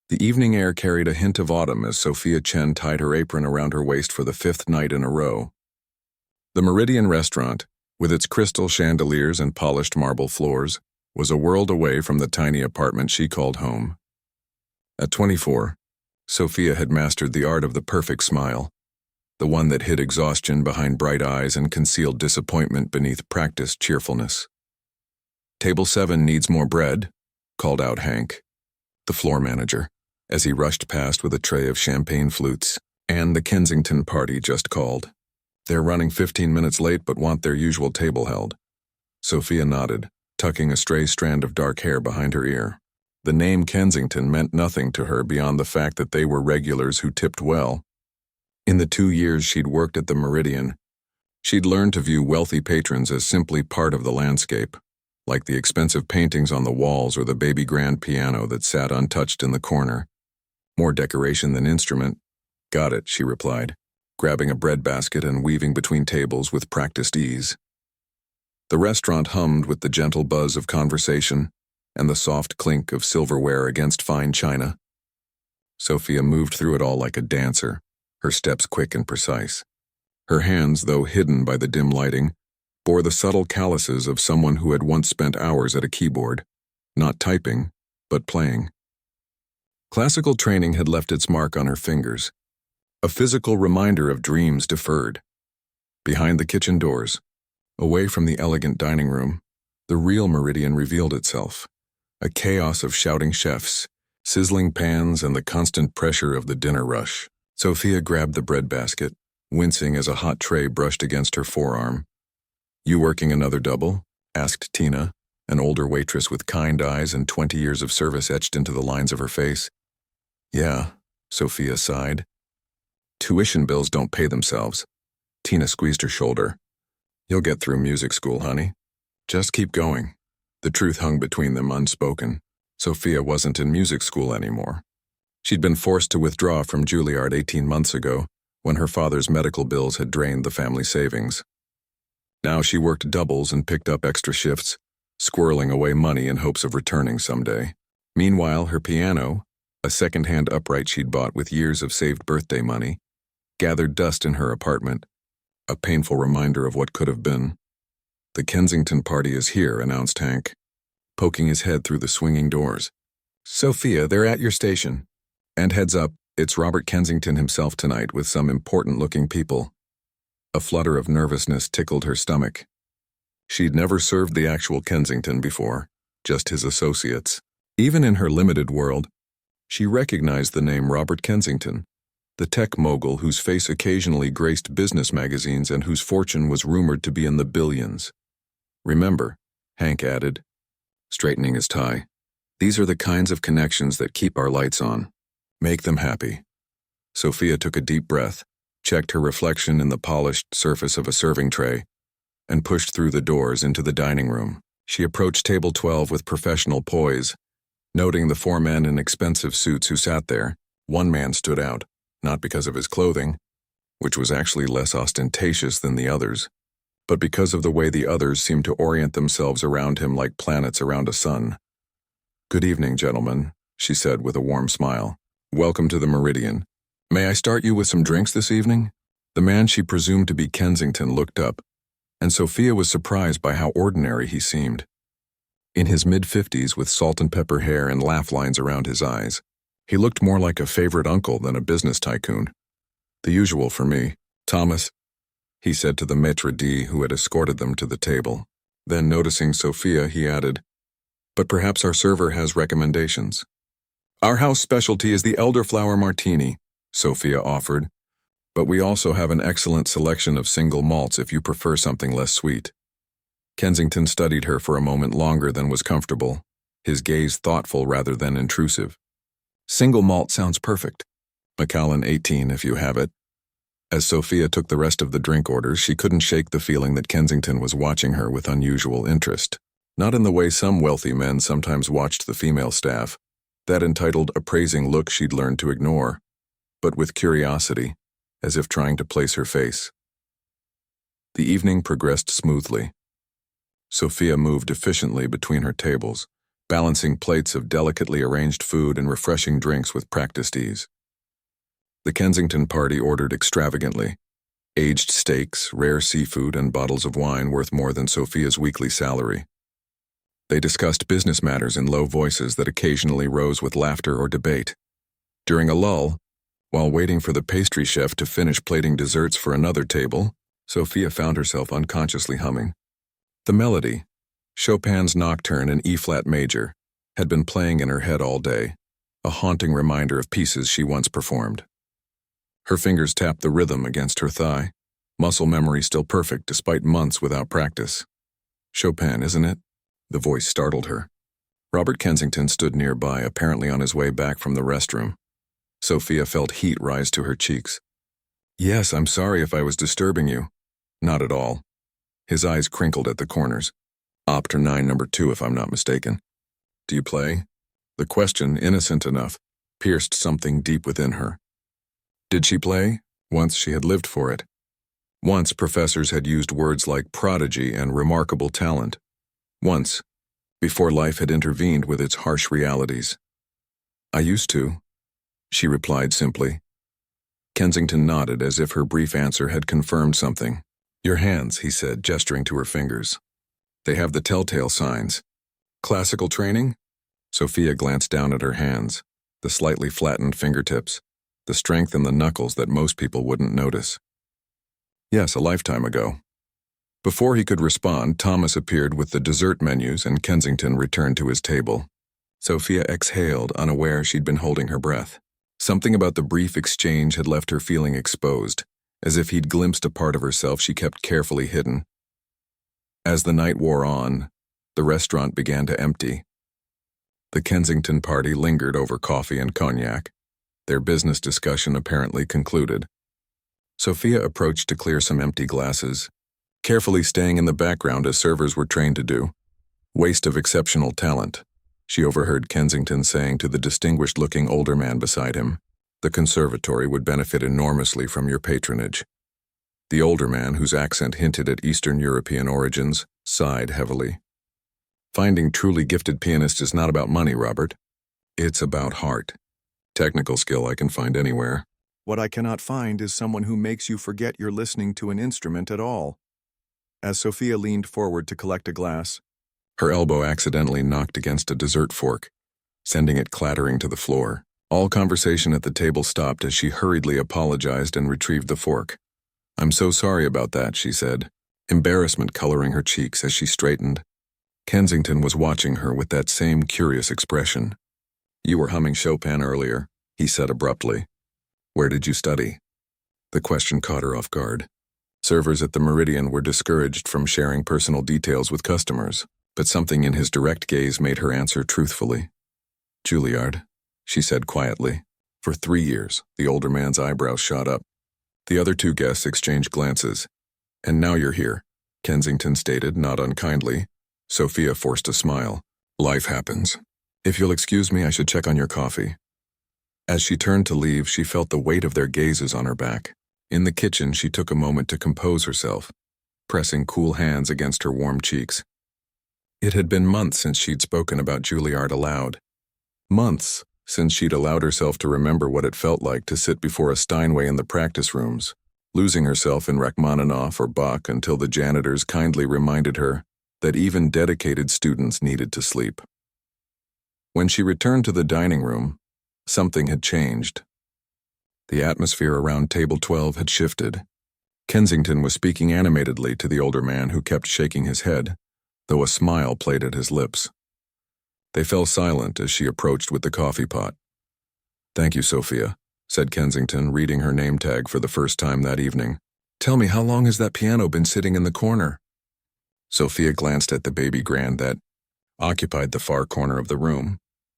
The evening air carried a hint of autumn as Sophia Chen tied her apron around her waist for the 5th night in a row. The Meridian restaurant, with its crystal chandeliers and polished marble floors, was a world away from the tiny apartment she called home. At 24, Sophia had mastered the art of the perfect smile, the one that hid exhaustion behind bright eyes and concealed disappointment beneath practiced cheerfulness. "Table 7 needs more bread," called out Hank, the floor manager, as he rushed past with a tray of champagne flutes. "And the Kensington party just called. They're running 15 minutes late but want their usual table held." Sophia nodded, tucking a stray strand of dark hair behind her ear. The name Kensington meant nothing to her beyond the fact that they were regulars who tipped well. In the 2 years she'd worked at the Meridian, she'd learned to view wealthy patrons as simply part of the landscape, like the expensive paintings on the walls or the baby grand piano that sat untouched in the corner. "More decoration than instrument." "Got it," she replied, grabbing a bread basket and weaving between tables with practiced ease. The restaurant hummed with the gentle buzz of conversation and the soft clink of silverware against fine china. Sophia moved through it all like a dancer, her steps quick and precise. Her hands, though hidden by the dim lighting, bore the subtle calluses of someone who had once spent hours at a keyboard, not typing, but playing. Classical training had left its mark on her fingers, a physical reminder of dreams deferred. Behind the kitchen doors, away from the elegant dining room, the real Meridian revealed itself, a chaos of shouting chefs, sizzling pans, and the constant pressure of the dinner rush. Sophia grabbed the bread basket, wincing as a hot tray brushed against her forearm. "You working another double?" asked Tina, an older waitress with kind eyes and 20 years of service etched into the lines of her face. "Yeah," Sophia sighed. "Tuition bills don't pay themselves." Tina squeezed her shoulder. "You'll get through music school, honey. Just keep going." The truth hung between them unspoken. Sophia wasn't in music school anymore. She'd been forced to withdraw from Juilliard 18 months ago, when her father's medical bills had drained the family savings. Now she worked doubles and picked up extra shifts, squirreling away money in hopes of returning someday. Meanwhile, her piano, a second-hand upright she'd bought with years of saved birthday money, gathered dust in her apartment, a painful reminder of what could have been. "The Kensington party is here," announced Hank, poking his head through the swinging doors. "Sophia, they're at your station. And heads up, it's Robert Kensington himself tonight with some important-looking people." A flutter of nervousness tickled her stomach. She'd never served the actual Kensington before, just his associates. Even in her limited world, she recognized the name Robert Kensington, the tech mogul whose face occasionally graced business magazines and whose fortune was rumored to be in the billions. "Remember," Hank added, straightening his tie, "these are the kinds of connections that keep our lights on. Make them happy." Sophia took a deep breath, checked her reflection in the polished surface of a serving tray, and pushed through the doors into the dining room. She approached table 12 with professional poise, noting the 4 men in expensive suits who sat there. One man stood out, not because of his clothing, which was actually less ostentatious than the others, but because of the way the others seemed to orient themselves around him like planets around a sun. "Good evening, gentlemen," she said with a warm smile. "Welcome to the Meridian. May I start you with some drinks this evening?" The man she presumed to be Kensington looked up, and Sophia was surprised by how ordinary he seemed. In his mid-50s with salt and pepper hair and laugh lines around his eyes, he looked more like a favorite uncle than a business tycoon. "The usual for me. Thomas," he said to the maitre d' who had escorted them to the table. Then, noticing Sophia, he added, "But perhaps our server has recommendations." "Our house specialty is the elderflower martini," Sophia offered, "but we also have an excellent selection of single malts if you prefer something less sweet." Kensington studied her for a moment longer than was comfortable, his gaze thoughtful rather than intrusive. "Single malt sounds perfect. Macallan 18 if you have it." As Sophia took the rest of the drink orders, she couldn't shake the feeling that Kensington was watching her with unusual interest. Not in the way some wealthy men sometimes watched the female staff, that entitled appraising look she'd learned to ignore, but with curiosity, as if trying to place her face. The evening progressed smoothly. Sophia moved efficiently between her tables, balancing plates of delicately arranged food and refreshing drinks with practiced ease. The Kensington party ordered extravagantly. Aged steaks, rare seafood, and bottles of wine worth more than Sophia's weekly salary. They discussed business matters in low voices that occasionally rose with laughter or debate. During a lull, while waiting for the pastry chef to finish plating desserts for another table, Sophia found herself unconsciously humming. The melody, Chopin's Nocturne in E-flat major, had been playing in her head all day, a haunting reminder of pieces she once performed. Her fingers tapped the rhythm against her thigh, muscle memory still perfect despite months without practice. Chopin, isn't it? The voice startled her. Robert Kensington stood nearby, apparently on his way back from the restroom. Sophia felt heat rise to her cheeks. Yes, I'm sorry if I was disturbing you. Not at all. His eyes crinkled at the corners. Opter 9 number 2 if I'm not mistaken. Do you play? The question, innocent enough, pierced something deep within her. Did she play? Once she had lived for it. Once professors had used words like prodigy and remarkable talent. Once, before life had intervened with its harsh realities. I used to, she replied simply. Kensington nodded as if her brief answer had confirmed something. Your hands, he said, gesturing to her fingers. They have the telltale signs. Classical training? Sophia glanced down at her hands, the slightly flattened fingertips, the strength in the knuckles that most people wouldn't notice. Yes, a lifetime ago. Before he could respond, Thomas appeared with the dessert menus and Kensington returned to his table. Sophia exhaled, unaware she'd been holding her breath. Something about the brief exchange had left her feeling exposed, as if he'd glimpsed a part of herself she kept carefully hidden. As the night wore on, the restaurant began to empty. The Kensington party lingered over coffee and cognac, their business discussion apparently concluded. Sophia approached to clear some empty glasses, carefully staying in the background as servers were trained to do. Waste of exceptional talent, she overheard Kensington saying to the distinguished-looking older man beside him. The conservatory would benefit enormously from your patronage. The older man, whose accent hinted at Eastern European origins, sighed heavily. Finding truly gifted pianists is not about money, Robert. It's about heart. Technical skill I can find anywhere. What I cannot find is someone who makes you forget you're listening to an instrument at all. As Sophia leaned forward to collect a glass, her elbow accidentally knocked against a dessert fork, sending it clattering to the floor. All conversation at the table stopped as she hurriedly apologized and retrieved the fork. I'm so sorry about that, she said, embarrassment coloring her cheeks as she straightened. Kensington was watching her with that same curious expression. You were humming Chopin earlier, he said abruptly. Where did you study? The question caught her off guard. Servers at the Meridian were discouraged from sharing personal details with customers, but something in his direct gaze made her answer truthfully. Juilliard, she said quietly. For 3 years, the older man's eyebrows shot up. The other two guests exchanged glances. And now you're here, Kensington stated, not unkindly. Sophia forced a smile. Life happens. If you'll excuse me, I should check on your coffee. As she turned to leave, she felt the weight of their gazes on her back. In the kitchen, she took a moment to compose herself, pressing cool hands against her warm cheeks. It had been months since she'd spoken about Juilliard aloud. Months since she'd allowed herself to remember what it felt like to sit before a Steinway in the practice rooms, losing herself in Rachmaninoff or Bach until the janitors kindly reminded her that even dedicated students needed to sleep. When she returned to the dining room, something had changed. The atmosphere around table 12 had shifted. Kensington was speaking animatedly to the older man who kept shaking his head, though a smile played at his lips. They fell silent as she approached with the coffee pot. Thank you, Sophia, said Kensington, reading her name tag for the first time that evening. Tell me, how long has that piano been sitting in the corner? Sophia glanced at the baby grand that occupied the far corner of the room,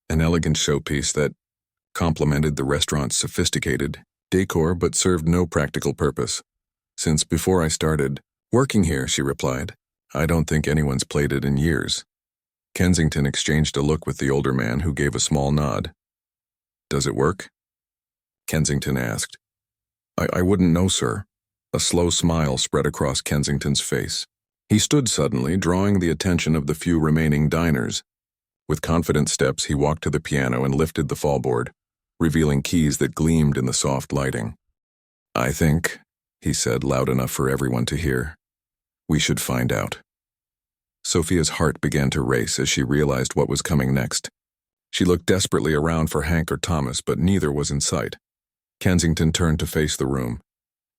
an elegant showpiece that complemented the restaurant's sophisticated decor but served no practical purpose. Since before I started working here, she replied, I don't think anyone's played it in years. Kensington exchanged a look with the older man, who gave a small nod. Does it work? Kensington asked. I wouldn't know, sir. A slow smile spread across Kensington's face. He stood suddenly, drawing the attention of the few remaining diners. With confident steps, he walked to the piano and lifted the fallboard, revealing keys that gleamed in the soft lighting. "I think," he said loud enough for everyone to hear, "we should find out." Sophia's heart began to race as she realized what was coming next. She looked desperately around for Hank or Thomas, but neither was in sight. Kensington turned to face the room,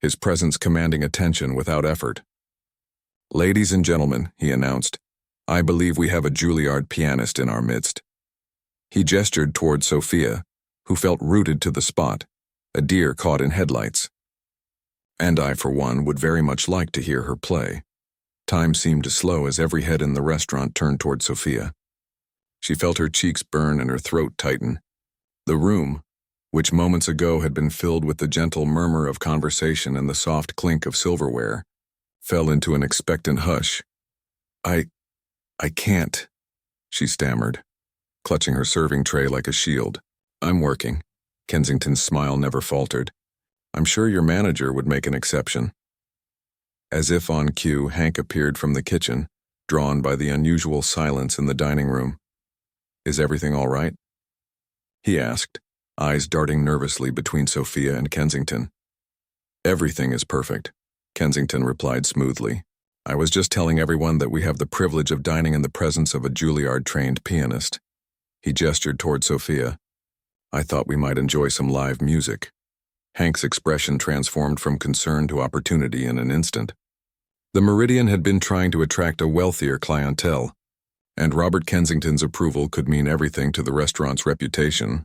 his presence commanding attention without effort. "Ladies and gentlemen," he announced, "I believe we have a Juilliard pianist in our midst." He gestured toward Sophia, who felt rooted to the spot, a deer caught in headlights. "And I, for one, would very much like to hear her play." Time seemed to slow as every head in the restaurant turned toward Sophia. She felt her cheeks burn and her throat tighten. The room, which moments ago had been filled with the gentle murmur of conversation and the soft clink of silverware, fell into an expectant hush. I can't," she stammered, clutching her serving tray like a shield. "I'm working." Kensington's smile never faltered. "I'm sure your manager would make an exception." As if on cue, Hank appeared from the kitchen, drawn by the unusual silence in the dining room. "Is everything all right?" he asked, eyes darting nervously between Sophia and Kensington. "Everything is perfect," Kensington replied smoothly. "I was just telling everyone that we have the privilege of dining in the presence of a Juilliard-trained pianist." He gestured toward Sophia. "I thought we might enjoy some live music." Hank's expression transformed from concern to opportunity in an instant. The Meridian had been trying to attract a wealthier clientele, and Robert Kensington's approval could mean everything to the restaurant's reputation.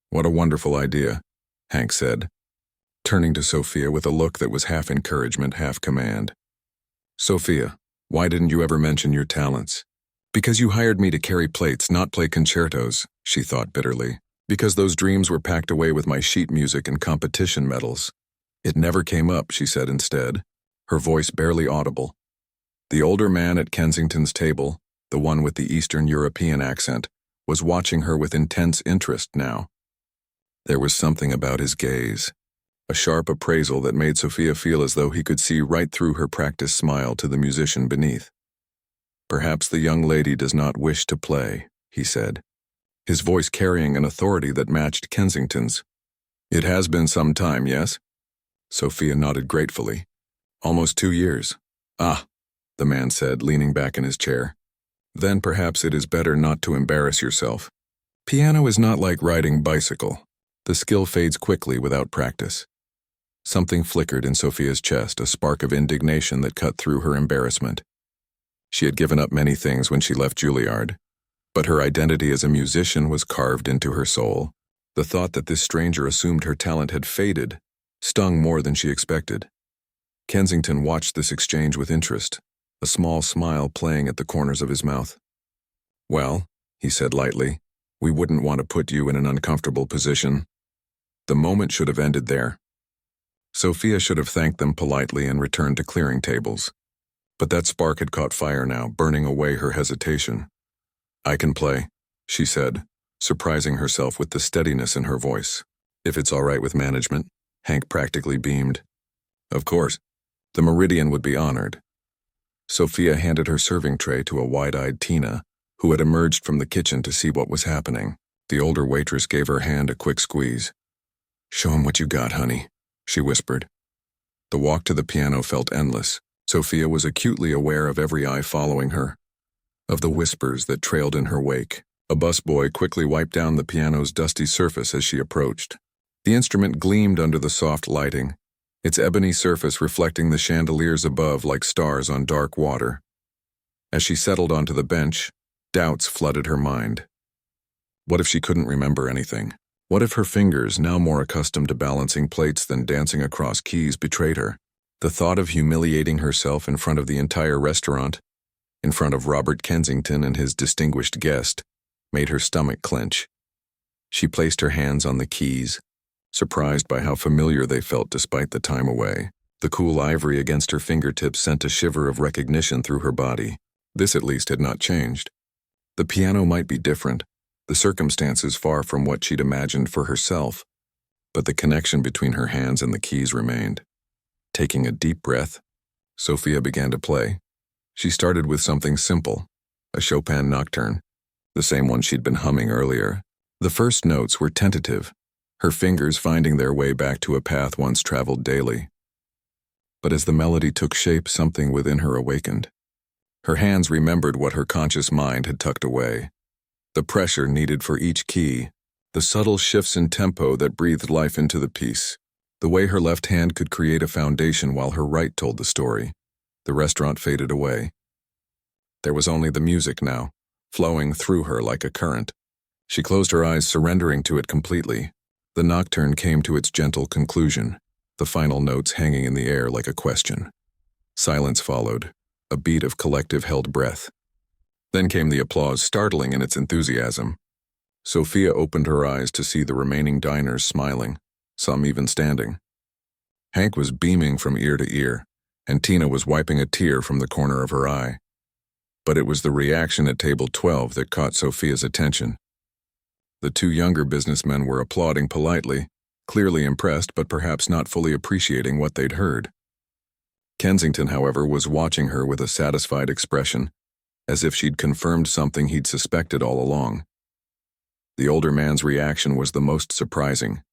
"What a wonderful idea," Hank said, turning to Sophia with a look that was half encouragement, half command. "Sophia, why didn't you ever mention your talents?" "Because you hired me to carry plates, not play concertos," she thought bitterly. "Because those dreams were packed away with my sheet music and competition medals." "It never came up," she said instead, her voice barely audible. The older man at Kensington's table, the one with the Eastern European accent, was watching her with intense interest now. There was something about his gaze, a sharp appraisal that made Sophia feel as though he could see right through her practiced smile to the musician beneath. "Perhaps the young lady does not wish to play," he said, his voice carrying an authority that matched Kensington's. "It has been some time, yes?" Sophia nodded gratefully. "Almost 2 years. "Ah," the man said, leaning back in his chair. "Then perhaps it is better not to embarrass yourself. Piano is not like riding bicycle. The skill fades quickly without practice." Something flickered in Sophia's chest, a spark of indignation that cut through her embarrassment. She had given up many things when she left Juilliard, but her identity as a musician was carved into her soul. The thought that this stranger assumed her talent had faded stung more than she expected. Kensington watched this exchange with interest, a small smile playing at the corners of his mouth. "Well," he said lightly, "we wouldn't want to put you in an uncomfortable position." The moment should have ended there. Sophia should have thanked them politely and returned to clearing tables. But that spark had caught fire now, burning away her hesitation. "I can play," she said, surprising herself with the steadiness in her voice. "If it's all right with management," Hank practically beamed. "Of course. The Meridian would be honored." Sophia handed her serving tray to a wide-eyed Tina, who had emerged from the kitchen to see what was happening. The older waitress gave her hand a quick squeeze. "Show 'em what you got, honey," she whispered. The walk to the piano felt endless. Sophia was acutely aware of every eye following her, of the whispers that trailed in her wake. A busboy quickly wiped down the piano's dusty surface as she approached. The instrument gleamed under the soft lighting, its ebony surface reflecting the chandeliers above like stars on dark water. As she settled onto the bench, doubts flooded her mind. What if she couldn't remember anything? What if her fingers, now more accustomed to balancing plates than dancing across keys, betrayed her? The thought of humiliating herself in front of the entire restaurant, in front of Robert Kensington and his distinguished guest, made her stomach clench. She placed her hands on the keys, surprised by how familiar they felt despite the time away. The cool ivory against her fingertips sent a shiver of recognition through her body. This at least had not changed. The piano might be different, the circumstances far from what she'd imagined for herself, but the connection between her hands and the keys remained. Taking a deep breath, Sophia began to play. She started with something simple, a Chopin nocturne. the same one she'd been humming earlier. The first notes were tentative, her fingers finding their way back to a path once traveled daily. But as the melody took shape, something within her awakened. Her hands remembered what her conscious mind had tucked away. The pressure needed for each key, the subtle shifts in tempo that breathed life into the piece, the way her left hand could create a foundation while her right told the story. The restaurant faded away. There was only the music now, flowing through her like a current. She closed her eyes, surrendering to it completely. The nocturne came to its gentle conclusion, the final notes hanging in the air like a question. Silence followed, a beat of collective held breath. Then came the applause, startling in its enthusiasm. Sophia opened her eyes to see the remaining diners smiling, some even standing. Hank was beaming from ear to ear, and Tina was wiping a tear from the corner of her eye. But it was the reaction at table 12 that caught Sophia's attention. The two younger businessmen were applauding politely, clearly impressed but perhaps not fully appreciating what they'd heard. Kensington, however, was watching her with a satisfied expression, as if she'd confirmed something he'd suspected all along. The older man's reaction was the most surprising.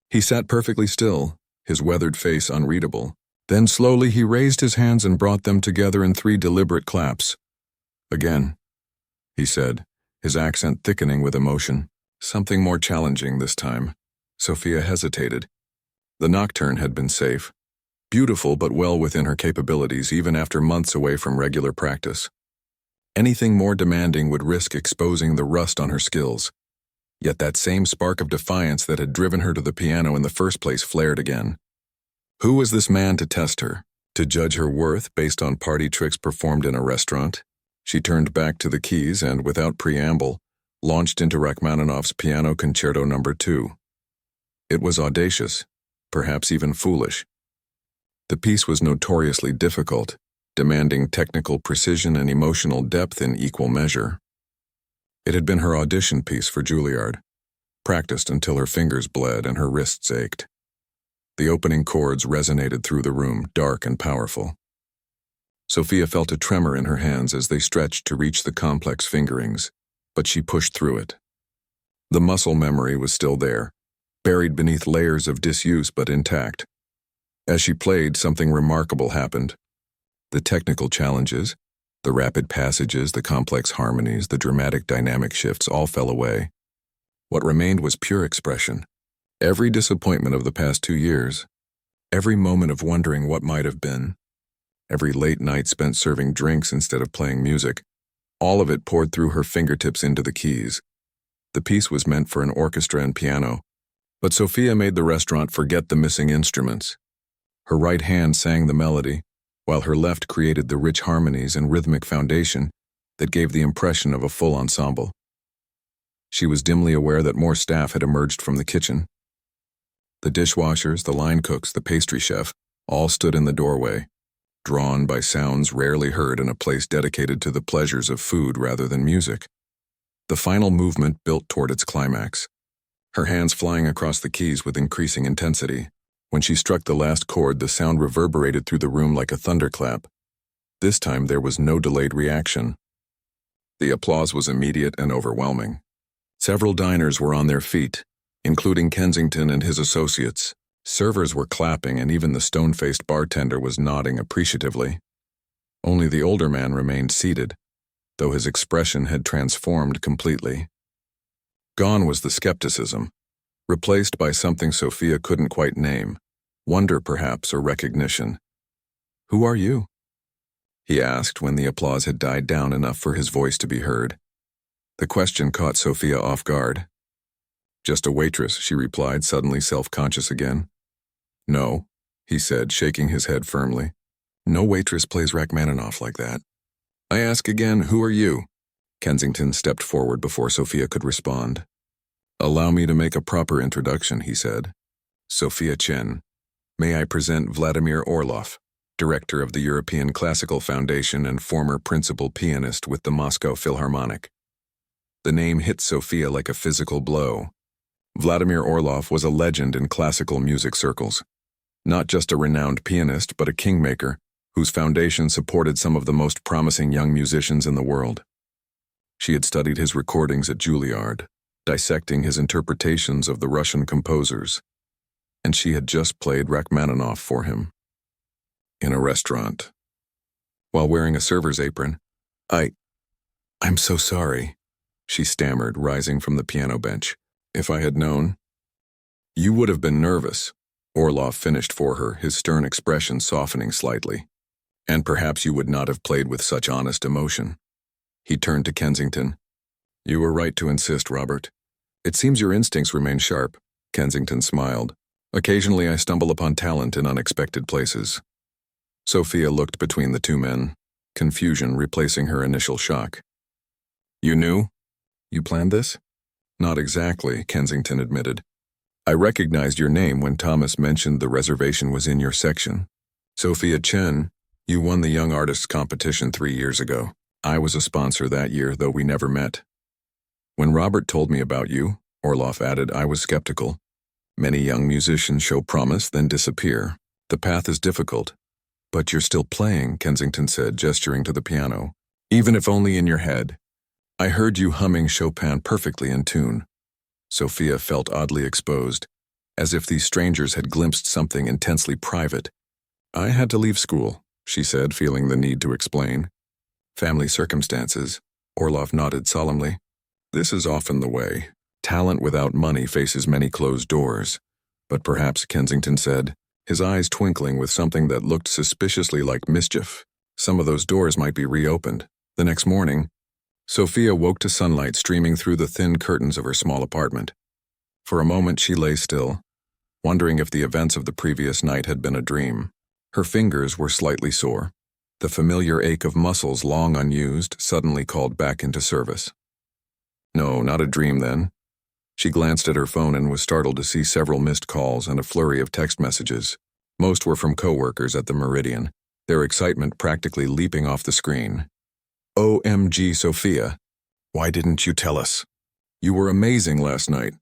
He sat perfectly still, his weathered face unreadable. Then slowly he raised his hands and brought them together in 3 deliberate claps. "Again," he said, his accent thickening with emotion. Something more challenging this time. Sophia hesitated. The nocturne had been safe. Beautiful but well within her capabilities even after months away from regular practice. Anything more demanding would risk exposing the rust on her skills. Yet that same spark of defiance that had driven her to the piano in the first place flared again. Who was this man to test her, to judge her worth based on party tricks performed in a restaurant? She turned back to the keys and, without preamble, launched into Rachmaninoff's Piano Concerto No. 2. It was audacious, perhaps even foolish. The piece was notoriously difficult, demanding technical precision and emotional depth in equal measure. It had been her audition piece for Juilliard, practiced until her fingers bled and her wrists ached. The opening chords resonated through the room, dark and powerful. Sophia felt a tremor in her hands as they stretched to reach the complex fingerings, but she pushed through it. The muscle memory was still there, buried beneath layers of disuse but intact. As she played, something remarkable happened. The technical challenges, the rapid passages, the complex harmonies, the dramatic dynamic shifts all fell away. What remained was pure expression. Every disappointment of the past 2 years, every moment of wondering what might have been, every late night spent serving drinks instead of playing music, all of it poured through her fingertips into the keys. The piece was meant for an orchestra and piano, but Sophia made the restaurant forget the missing instruments. Her right hand sang the melody, while her left created the rich harmonies and rhythmic foundation that gave the impression of a full ensemble. She was dimly aware that more staff had emerged from the kitchen. The dishwashers, the line cooks, the pastry chef, all stood in the doorway, drawn by sounds rarely heard in a place dedicated to the pleasures of food rather than music. The final movement built toward its climax, her hands flying across the keys with increasing intensity. When she struck the last chord, the sound reverberated through the room like a thunderclap. This time there was no delayed reaction. The applause was immediate and overwhelming. Several diners were on their feet, including Kensington and his associates. Servers were clapping, and even the stone-faced bartender was nodding appreciatively. Only the older man remained seated, though his expression had transformed completely. Gone was the skepticism, replaced by something Sophia couldn't quite name, wonder perhaps, or recognition. "Who are you?" he asked when the applause had died down enough for his voice to be heard. The question caught Sophia off guard. "Just a waitress," she replied, suddenly self-conscious again. "No," he said, shaking his head firmly. "No waitress plays Rachmaninoff like that." "I ask again, who are you?" Kensington stepped forward before Sophia could respond. "Allow me to make a proper introduction," he said. "Sophia Chen. May I present Vladimir Orlov, director of the European Classical Foundation and former principal pianist with the Moscow Philharmonic." The name hit Sophia like a physical blow. Vladimir Orlov was a legend in classical music circles. Not just a renowned pianist, but a kingmaker, whose foundation supported some of the most promising young musicians in the world. She had studied his recordings at Juilliard, dissecting his interpretations of the Russian composers, and she had just played Rachmaninoff for him. In a restaurant. While wearing a server's apron, I'm so sorry, she stammered, rising from the piano bench. If I had known. You would have been nervous, Orlov finished for her, his stern expression softening slightly. And perhaps you would not have played with such honest emotion. He turned to Kensington. You were right to insist, Robert. It seems your instincts remain sharp. Kensington smiled. Occasionally I stumble upon talent in unexpected places. Sophia looked between the two men, confusion replacing her initial shock. You knew? You planned this? Not exactly, Kensington admitted. I recognized your name when Thomas mentioned the reservation was in your section. Sophia Chen, you won the Young Artists competition 3 years ago. I was a sponsor that year, though we never met. When Robert told me about you, Orlov added, I was skeptical. Many young musicians show promise, then disappear. The path is difficult. But you're still playing, Kensington said, gesturing to the piano. Even if only in your head. I heard you humming Chopin perfectly in tune. Sophia felt oddly exposed, as if these strangers had glimpsed something intensely private. I had to leave school, she said, feeling the need to explain. Family circumstances, Orlov nodded solemnly. This is often the way. Talent without money faces many closed doors. But perhaps, Kensington said, his eyes twinkling with something that looked suspiciously like mischief. Some of those doors might be reopened. The next morning, Sophia woke to sunlight streaming through the thin curtains of her small apartment. For a moment she lay still, wondering if the events of the previous night had been a dream. Her fingers were slightly sore. The familiar ache of muscles long unused suddenly called back into service. No, not a dream then. She glanced at her phone and was startled to see several missed calls and a flurry of text messages. Most were from coworkers at the Meridian, their excitement practically leaping off the screen. OMG, Sophia. Why didn't you tell us? You were amazing last night.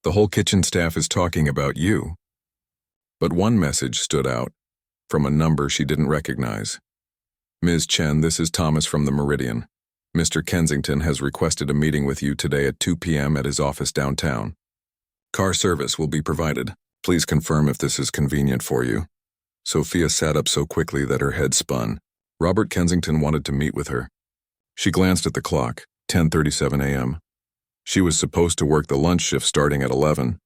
The whole kitchen staff is talking about you. But one message stood out, from a number she didn't recognize. Ms. Chen, this is Thomas from the Meridian. Mr. Kensington has requested a meeting with you today at 2 p.m. at his office downtown. Car service will be provided. Please confirm if this is convenient for you. Sophia sat up so quickly that her head spun. Robert Kensington wanted to meet with her. She glanced at the clock, 10:37 a.m. She was supposed to work the lunch shift starting at 11,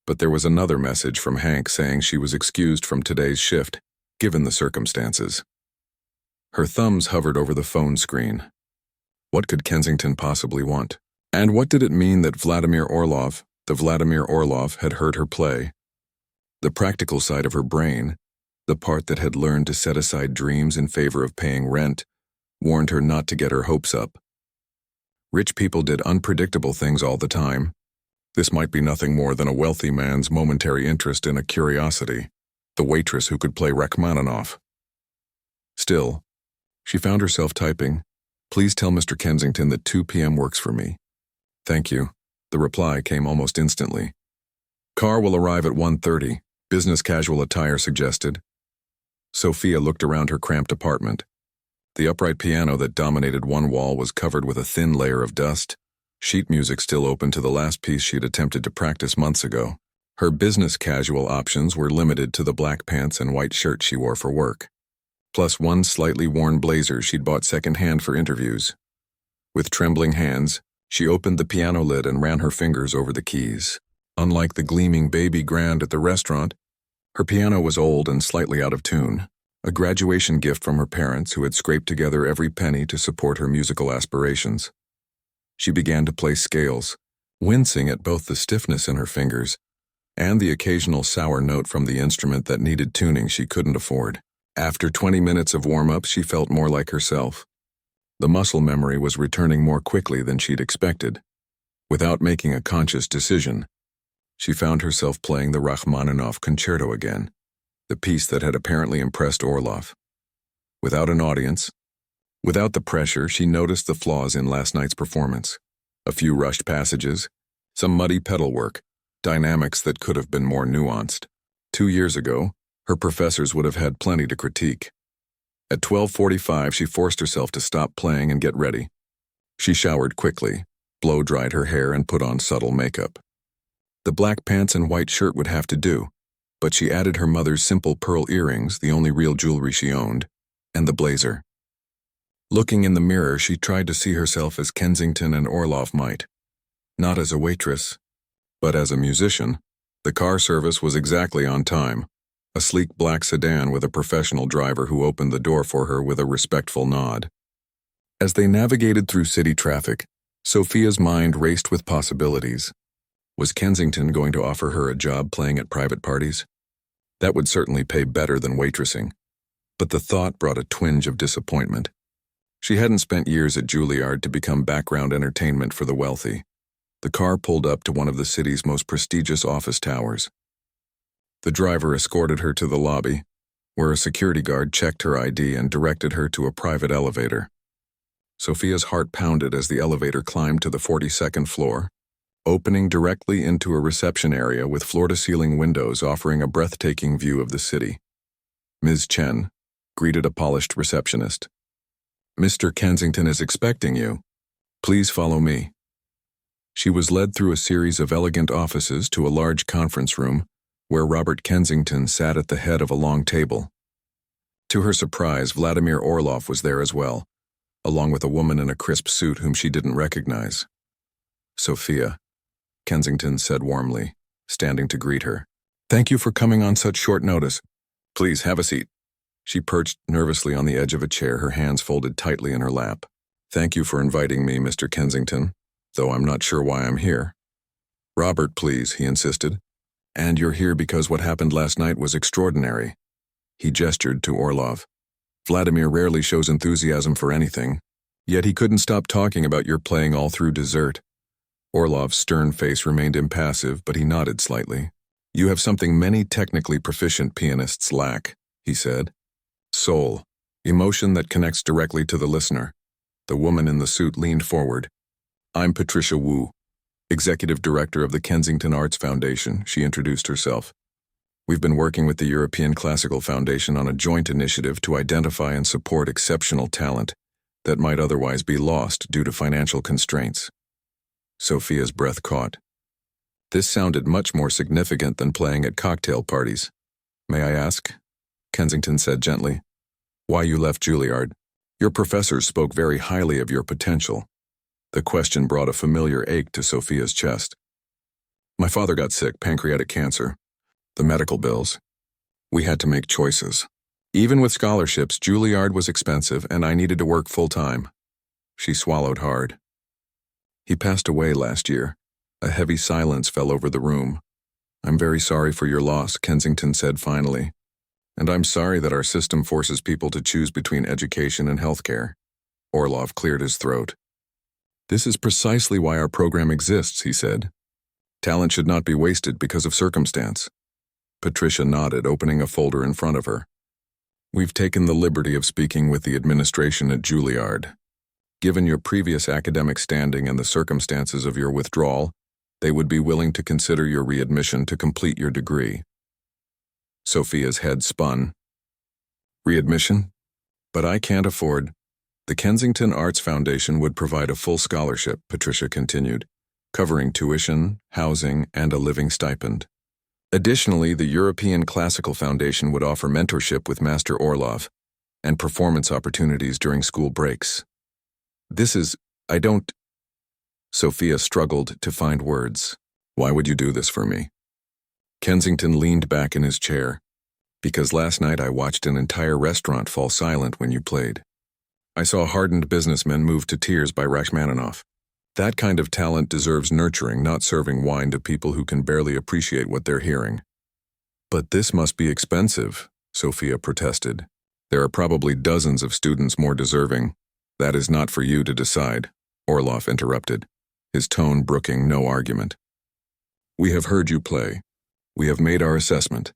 but there was another message from Hank saying she was excused from today's shift, given the circumstances. Her thumbs hovered over the phone screen. What could Kensington possibly want? And what did it mean that Vladimir Orlov, the Vladimir Orlov, had heard her play? The practical side of her brain, the part that had learned to set aside dreams in favor of paying rent, warned her not to get her hopes up. Rich people did unpredictable things all the time. This might be nothing more than a wealthy man's momentary interest in a curiosity, the waitress who could play Rachmaninoff. Still, she found herself typing, "Please tell Mr. Kensington that 2 p.m. works for me." "Thank you." The reply came almost instantly. "Car will arrive at 1:30, business casual attire suggested." Sophia looked around her cramped apartment. The upright piano that dominated one wall was covered with a thin layer of dust, sheet music still open to the last piece she'd attempted to practice months ago. Her business casual options were limited to the black pants and white shirt she wore for work, plus one slightly worn blazer she'd bought secondhand for interviews. With trembling hands, she opened the piano lid and ran her fingers over the keys. Unlike the gleaming baby grand at the restaurant, her piano was old and slightly out of tune, a graduation gift from her parents who had scraped together every penny to support her musical aspirations. She began to play scales, wincing at both the stiffness in her fingers and the occasional sour note from the instrument that needed tuning she couldn't afford. After 20 minutes of warm-up, she felt more like herself. The muscle memory was returning more quickly than she'd expected. Without making a conscious decision, she found herself playing the Rachmaninoff concerto again, the piece that had apparently impressed Orlov. Without an audience, without the pressure, she noticed the flaws in last night's performance. A few rushed passages, some muddy pedal work, dynamics that could have been more nuanced. 2 years ago, her professors would have had plenty to critique. At 12:45, she forced herself to stop playing and get ready. She showered quickly, blow-dried her hair and put on subtle makeup. The black pants and white shirt would have to do, but she added her mother's simple pearl earrings, the only real jewelry she owned, and the blazer. Looking in the mirror, she tried to see herself as Kensington and Orloff might. Not as a waitress, but as a musician. The car service was exactly on time, a sleek black sedan with a professional driver who opened the door for her with a respectful nod. As they navigated through city traffic, Sophia's mind raced with possibilities. Was Kensington going to offer her a job playing at private parties? That would certainly pay better than waitressing, but the thought brought a twinge of disappointment. She hadn't spent years at Juilliard to become background entertainment for the wealthy. The car pulled up to one of the city's most prestigious office towers. The driver escorted her to the lobby, where a security guard checked her ID and directed her to a private elevator. Sophia's heart pounded as the elevator climbed to the 42nd floor, opening directly into a reception area with floor-to-ceiling windows offering a breathtaking view of the city. Ms. Chen greeted a polished receptionist. "Mr. Kensington is expecting you. Please follow me." She was led through a series of elegant offices to a large conference room where Robert Kensington sat at the head of a long table. To her surprise, Vladimir Orloff was there as well, along with a woman in a crisp suit whom she didn't recognize. "Sophia," Kensington said warmly, standing to greet her. "Thank you for coming on such short notice. Please have a seat." She perched nervously on the edge of a chair, her hands folded tightly in her lap. "Thank you for inviting me, Mr. Kensington, though I'm not sure why I'm here." "Robert, please," he insisted. "And you're here because what happened last night was extraordinary." He gestured to Orlov. "Vladimir rarely shows enthusiasm for anything, yet he couldn't stop talking about your playing all through dessert." Orlov's stern face remained impassive, but he nodded slightly. "You have something many technically proficient pianists lack," he said. "Soul, emotion that connects directly to the listener." The woman in the suit leaned forward. "I'm Patricia Wu, Executive Director of the Kensington Arts Foundation," she introduced herself. "We've been working with the European Classical Foundation on a joint initiative to identify and support exceptional talent that might otherwise be lost due to financial constraints." Sophia's breath caught. This sounded much more significant than playing at cocktail parties. "May I ask," Kensington said gently, "why you left Juilliard? Your professors spoke very highly of your potential." The question brought a familiar ache to Sophia's chest. "My father got sick, pancreatic cancer. The medical bills. We had to make choices. Even with scholarships, Juilliard was expensive and I needed to work full-time." She swallowed hard. "He passed away last year." A heavy silence fell over the room. "I'm very sorry for your loss," Kensington said finally. "And I'm sorry that our system forces people to choose between education and healthcare." Orlov cleared his throat. "This is precisely why our program exists," he said. "Talent should not be wasted because of circumstance." Patricia nodded, opening a folder in front of her. "We've taken the liberty of speaking with the administration at Juilliard. Given your previous academic standing and the circumstances of your withdrawal, they would be willing to consider your readmission to complete your degree." Sophia's head spun. "Readmission? But I can't afford." "The Kensington Arts Foundation would provide a full scholarship," Patricia continued, "covering tuition, housing, and a living stipend. Additionally, the European Classical Foundation would offer mentorship with Master Orlov and performance opportunities during school breaks." I don't... Sophia struggled to find words. "Why would you do this for me?" Kensington leaned back in his chair. "Because last night I watched an entire restaurant fall silent when you played. I saw hardened businessmen moved to tears by Rachmaninoff. That kind of talent deserves nurturing, not serving wine to people who can barely appreciate what they're hearing." "But this must be expensive," Sophia protested. "There are probably dozens of students more deserving." "That is not for you to decide," Orloff interrupted, his tone brooking no argument. "We have heard you play. We have made our assessment.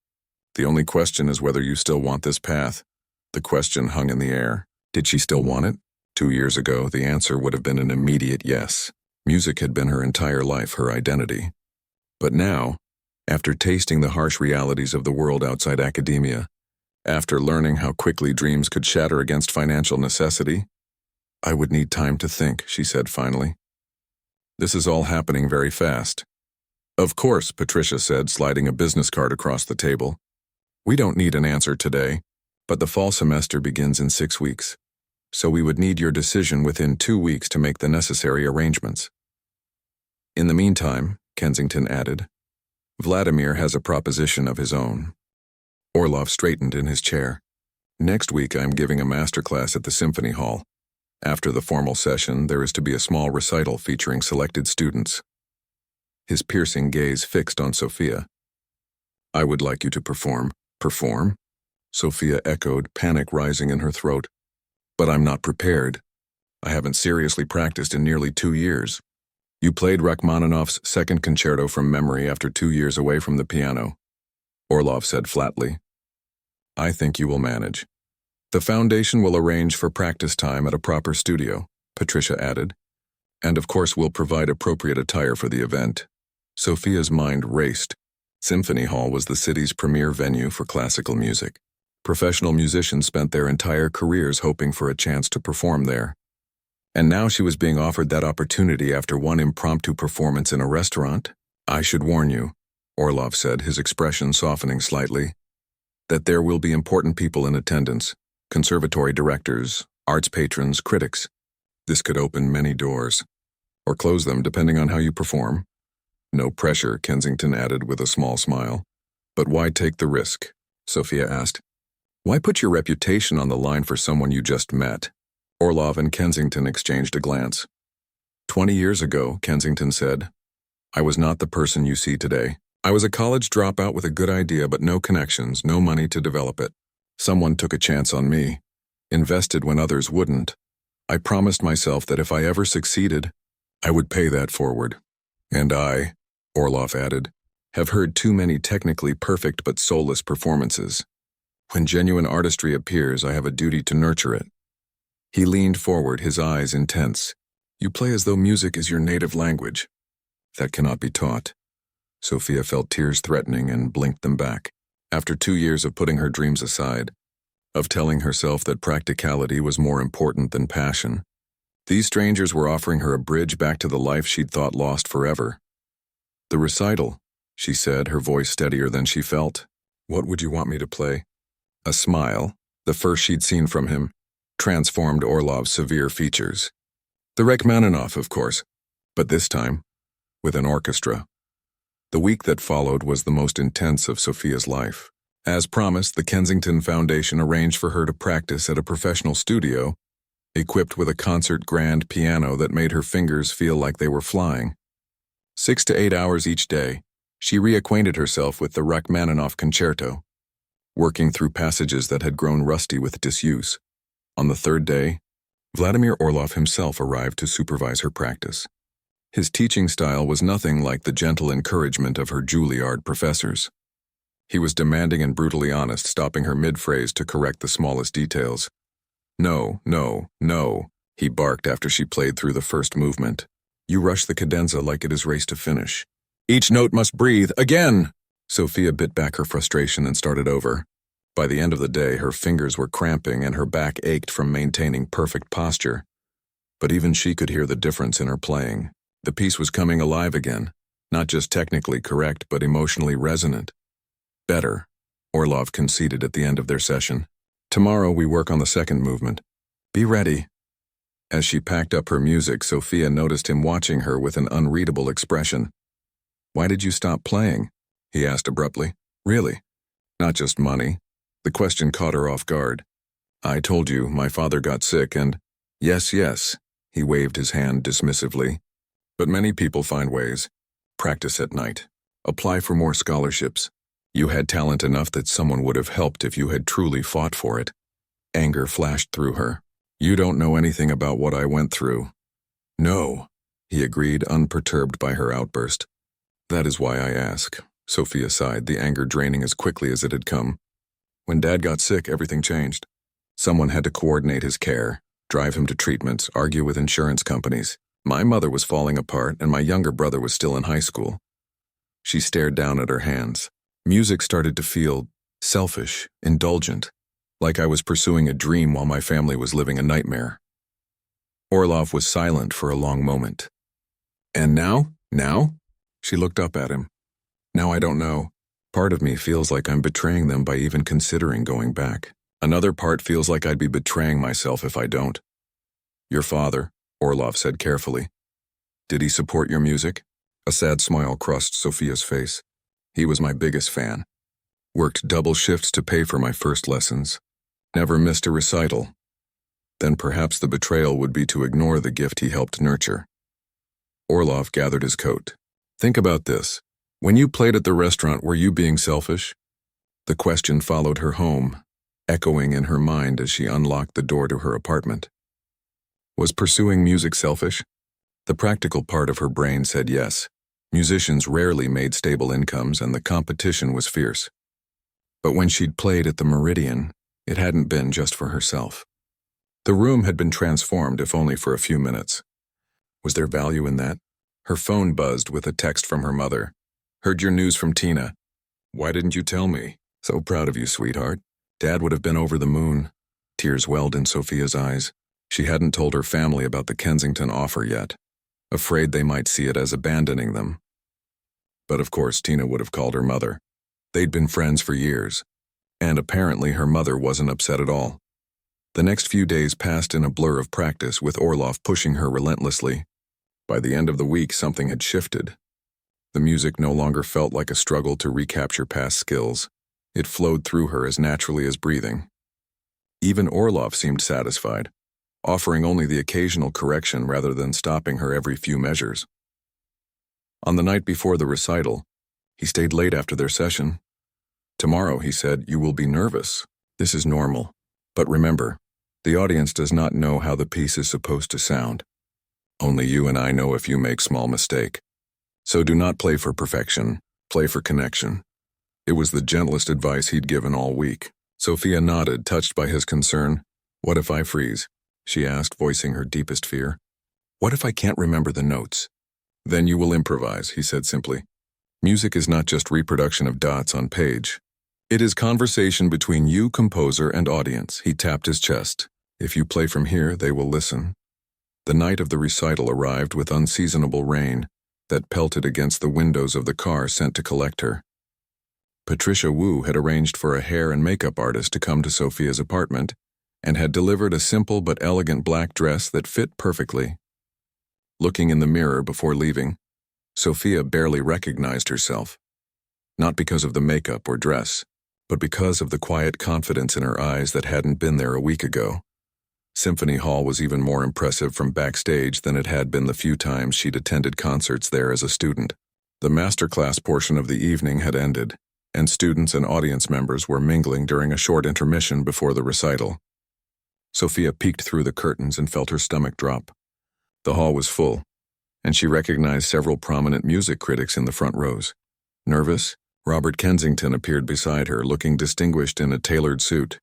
The only question is whether you still want this path." The question hung in the air. Did she still want it? 2 years ago, the answer would have been an immediate yes. Music had been her entire life, her identity. But now, after tasting the harsh realities of the world outside academia, after learning how quickly dreams could shatter against financial necessity, I would need time to think, she said finally. This is all happening very fast. Of course, Patricia said, sliding a business card across the table. We don't need an answer today, but the fall semester begins in 6 weeks, so we would need your decision within 2 weeks to make the necessary arrangements. In the meantime, Kensington added, Vladimir has a proposition of his own. Orlov straightened in his chair. Next week I'm giving a masterclass at the Symphony Hall. After the formal session, there is to be a small recital featuring selected students. His piercing gaze fixed on Sophia. I would like you to perform. Perform? Sophia echoed, panic rising in her throat. But I'm not prepared. I haven't seriously practiced in nearly 2 years. You played Rachmaninoff's second concerto from memory after 2 years away from the piano, Orlov said flatly. I think you will manage. The foundation will arrange for practice time at a proper studio, Patricia added. And of course we'll provide appropriate attire for the event. Sophia's mind raced. Symphony Hall was the city's premier venue for classical music. Professional musicians spent their entire careers hoping for a chance to perform there. And now she was being offered that opportunity after one impromptu performance in a restaurant? I should warn you, Orlov said, his expression softening slightly, that there will be important people in attendance, conservatory directors, arts patrons, critics. This could open many doors, or close them depending on how you perform. No pressure, Kensington added with a small smile. But why take the risk? Sophia asked. Why put your reputation on the line for someone you just met? Orlov and Kensington exchanged a glance. 20 years ago, Kensington said, I was not the person you see today. I was a college dropout with a good idea but no connections, no money to develop it. Someone took a chance on me, invested when others wouldn't. I promised myself that if I ever succeeded, I would pay that forward. And I, Orlov added, have heard too many technically perfect but soulless performances. When genuine artistry appears, I have a duty to nurture it. He leaned forward, his eyes intense. You play as though music is your native language. That cannot be taught. Sophia felt tears threatening and blinked them back. After 2 years of putting her dreams aside, of telling herself that practicality was more important than passion, these strangers were offering her a bridge back to the life she'd thought lost forever. The recital, she said, her voice steadier than she felt. What would you want me to play? A smile, the first she'd seen from him, transformed Orlov's severe features. The Rachmaninoff, of course, but this time, with an orchestra. The week that followed was the most intense of Sophia's life. As promised, the Kensington Foundation arranged for her to practice at a professional studio, equipped with a concert grand piano that made her fingers feel like they were flying. 6 to 8 hours each day, she reacquainted herself with the Rachmaninoff concerto, working through passages that had grown rusty with disuse. On the 3rd day, Vladimir Orlov himself arrived to supervise her practice. His teaching style was nothing like the gentle encouragement of her Juilliard professors. He was demanding and brutally honest, stopping her mid-phrase to correct the smallest details. No, no, no, he barked after she played through the first movement. You rush the cadenza like it is race to finish. Each note must breathe, again! Sophia bit back her frustration and started over. By the end of the day, her fingers were cramping and her back ached from maintaining perfect posture. But even she could hear the difference in her playing. The piece was coming alive again, not just technically correct, but emotionally resonant. Better, Orlov conceded at the end of their session. Tomorrow we work on the second movement. Be ready. As she packed up her music, Sophia noticed him watching her with an unreadable expression. Why did you stop playing? He asked abruptly. Really? Not just money. The question caught her off guard. I told you, my father got sick and… Yes, yes, he waved his hand dismissively. But many people find ways. Practice at night. Apply for more scholarships. You had talent enough that someone would have helped if you had truly fought for it. Anger flashed through her. You don't know anything about what I went through. No, he agreed, unperturbed by her outburst. That is why I ask. Sophia sighed, the anger draining as quickly as it had come. When Dad got sick, everything changed. Someone had to coordinate his care, drive him to treatments, argue with insurance companies. My mother was falling apart, and my younger brother was still in high school. She stared down at her hands. Music started to feel selfish, indulgent, like I was pursuing a dream while my family was living a nightmare. Orlov was silent for a long moment. And now? Now? She looked up at him. Now I don't know. Part of me feels like I'm betraying them by even considering going back. Another part feels like I'd be betraying myself if I don't. Your father, Orlov said carefully. Did he support your music? A sad smile crossed Sophia's face. He was my biggest fan. Worked double shifts to pay for my first lessons. Never missed a recital. Then perhaps the betrayal would be to ignore the gift he helped nurture. Orlov gathered his coat. Think about this. When you played at the restaurant, were you being selfish? The question followed her home, echoing in her mind as she unlocked the door to her apartment. Was pursuing music selfish? The practical part of her brain said yes. Musicians rarely made stable incomes and the competition was fierce. But when she'd played at the Meridian, it hadn't been just for herself. The room had been transformed, if only for a few minutes. Was there value in that? Her phone buzzed with a text from her mother. Heard your news from Tina. Why didn't you tell me? So proud of you, sweetheart. Dad would have been over the moon. Tears welled in Sophia's eyes. She hadn't told her family about the Kensington offer yet, afraid they might see it as abandoning them. But of course, Tina would have called her mother. They'd been friends for years, and apparently her mother wasn't upset at all. The next few days passed in a blur of practice, with Orlov pushing her relentlessly. By the end of the week, something had shifted. The music no longer felt like a struggle to recapture past skills. It flowed through her as naturally as breathing. Even Orlov seemed satisfied, offering only the occasional correction rather than stopping her every few measures. On the night before the recital, he stayed late after their session. Tomorrow, he said, you will be nervous. This is normal. But remember, the audience does not know how the piece is supposed to sound. Only you and I know if you make small mistake. So do not play for perfection, play for connection. It was the gentlest advice he'd given all week. Sophia nodded, touched by his concern. What if I freeze? She asked, voicing her deepest fear. What if I can't remember the notes? Then you will improvise, he said simply. Music is not just reproduction of dots on page. It is conversation between you, composer, and audience. He tapped his chest. If you play from here, they will listen. The night of the recital arrived with unseasonable rain that pelted against the windows of the car sent to collect her. Patricia Wu had arranged for a hair and makeup artist to come to Sophia's apartment and had delivered a simple but elegant black dress that fit perfectly. Looking in the mirror before leaving, Sophia barely recognized herself, not because of the makeup or dress, but because of the quiet confidence in her eyes that hadn't been there a week ago. Symphony Hall was even more impressive from backstage than it had been the few times she'd attended concerts there as a student. The masterclass portion of the evening had ended, and students and audience members were mingling during a short intermission before the recital. Sophia peeked through the curtains and felt her stomach drop. The hall was full, and she recognized several prominent music critics in the front rows. Nervous, Robert Kensington appeared beside her, looking distinguished in a tailored suit.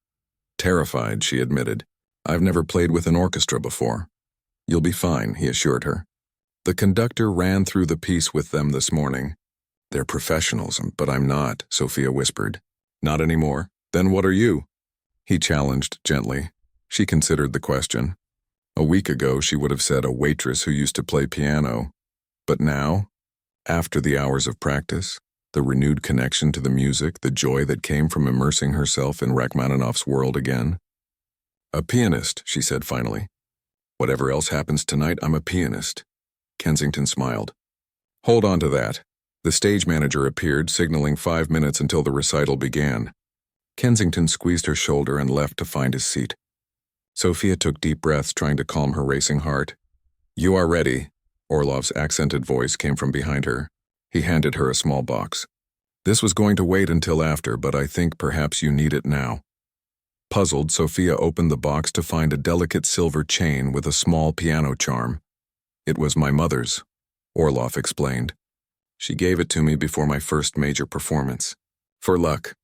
Terrified, she admitted. I've never played with an orchestra before. You'll be fine, he assured her. The conductor ran through the piece with them this morning. They're professionals, but I'm not, Sophia whispered. Not anymore. Then what are you? He challenged gently. She considered the question. A week ago, she would have said a waitress who used to play piano. But now, after the hours of practice, the renewed connection to the music, the joy that came from immersing herself in Rachmaninoff's world again. A pianist, she said finally. Whatever else happens tonight, I'm a pianist. Kensington smiled. Hold on to that. The stage manager appeared, signaling 5 minutes until the recital began. Kensington squeezed her shoulder and left to find his seat. Sophia took deep breaths, trying to calm her racing heart. You are ready. Orlov's accented voice came from behind her. He handed her a small box. This was going to wait until after, but I think perhaps you need it now. Puzzled, Sophia opened the box to find a delicate silver chain with a small piano charm. It was my mother's, Orlov explained. She gave it to me before my first major performance. For luck.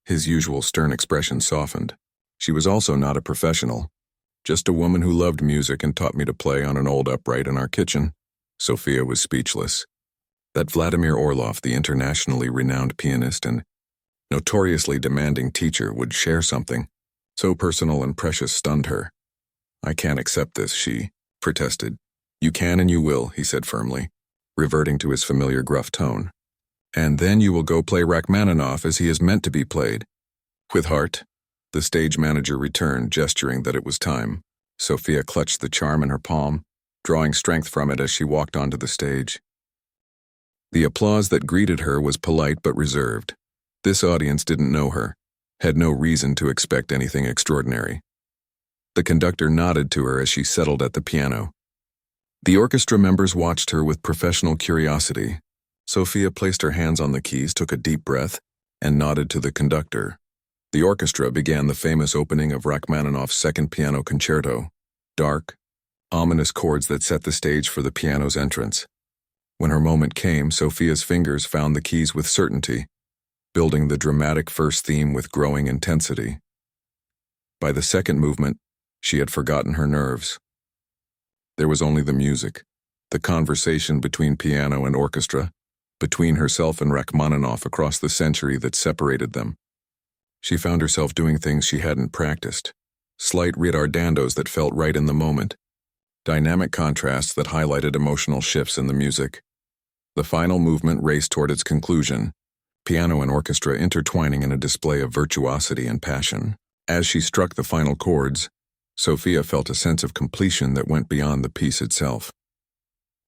His usual stern expression softened. She was also not a professional, just a woman who loved music and taught me to play on an old upright in our kitchen. Sophia was speechless. That Vladimir Orlov, the internationally renowned pianist and notoriously demanding teacher, would share something so personal and precious stunned her. I can't accept this, she protested. You can and you will, he said firmly, reverting to his familiar gruff tone. And then you will go play Rachmaninoff as he is meant to be played. With heart, the stage manager returned, gesturing that it was time. Sophia clutched the charm in her palm, drawing strength from it as she walked onto the stage. The applause that greeted her was polite but reserved. This audience didn't know her, had no reason to expect anything extraordinary. The conductor nodded to her as she settled at the piano. The orchestra members watched her with professional curiosity. Sophia placed her hands on the keys, took a deep breath, and nodded to the conductor. The orchestra began the famous opening of Rachmaninoff's Second Piano Concerto, dark, ominous chords that set the stage for the piano's entrance. When her moment came, Sophia's fingers found the keys with certainty, building the dramatic first theme with growing intensity. By the second movement, she had forgotten her nerves. There was only the music, the conversation between piano and orchestra, between herself and Rachmaninoff across the century that separated them. She found herself doing things she hadn't practiced, slight ritardandos that felt right in the moment, dynamic contrasts that highlighted emotional shifts in the music. The final movement raced toward its conclusion, piano and orchestra intertwining in a display of virtuosity and passion. As she struck the final chords, Sophia felt a sense of completion that went beyond the piece itself.